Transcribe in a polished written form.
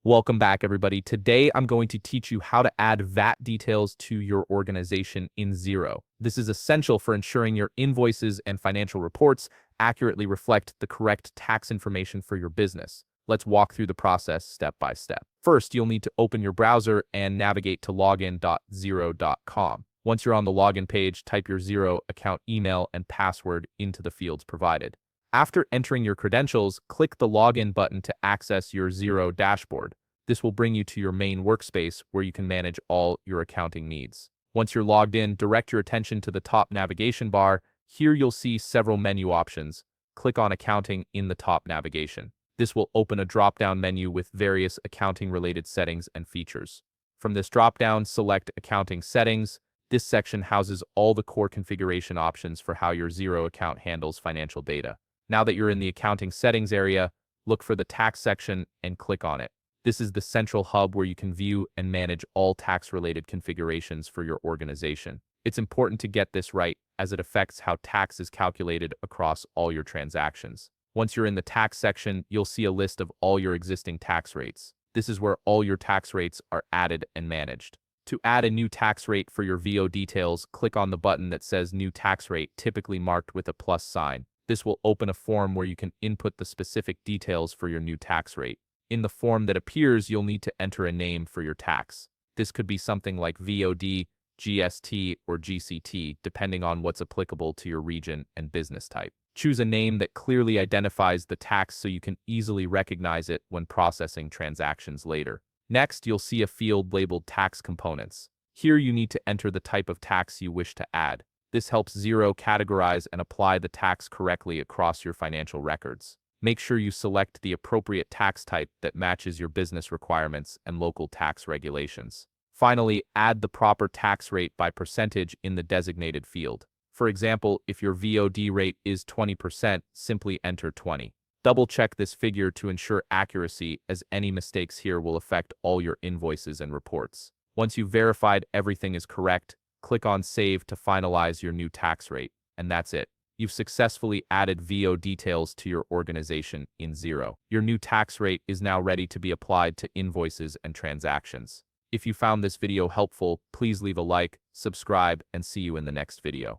Welcome back, everybody. Today, I'm going to teach you how to add VAT details to your organization in Xero. This is essential for ensuring your invoices and financial reports accurately reflect the correct tax information for your business. Let's walk through the process step by step. First, you'll need to open your browser and navigate to login.xero.com. Once you're on the login page, type your Xero account email and password into the fields provided. After entering your credentials, click the Login button to access your Xero dashboard. This will bring you to your main workspace where you can manage all your accounting needs. Once you're logged in, direct your attention to the top navigation bar. Here you'll see several menu options. Click on Accounting in the top navigation. This will open a drop-down menu with various accounting-related settings and features. From this drop-down, select Accounting Settings. This section houses all the core configuration options for how your Xero account handles financial data. Now that you're in the accounting settings area, look for the tax section and click on it. This is the central hub where you can view and manage all tax-related configurations for your organization. It's important to get this right as it affects how tax is calculated across all your transactions. Once you're in the tax section, you'll see a list of all your existing tax rates. This is where all your tax rates are added and managed. To add a new tax rate for your VO details, click on the button that says New Tax Rate, typically marked with a plus sign. This will open a form where you can input the specific details for your new tax rate. In the form that appears, you'll need to enter a name for your tax. This could be something like VOD, GST, or GCT, depending on what's applicable to your region and business type. Choose a name that clearly identifies the tax so you can easily recognize it when processing transactions later. Next, you'll see a field labeled Tax Components. Here you need to enter the type of tax you wish to add. This helps Xero categorize and apply the tax correctly across your financial records. Make sure you select the appropriate tax type that matches your business requirements and local tax regulations. Finally, add the proper tax rate by percentage in the designated field. For example, if your VOD rate is 20%, simply enter 20. Double-check this figure to ensure accuracy, as any mistakes here will affect all your invoices and reports. Once you've verified everything is correct, click on Save to finalize your new tax rate, and that's it. You've successfully added VO details to your organization in Xero. Your new tax rate is now ready to be applied to invoices and transactions. If you found this video helpful, please leave a like, subscribe, and see you in the next video.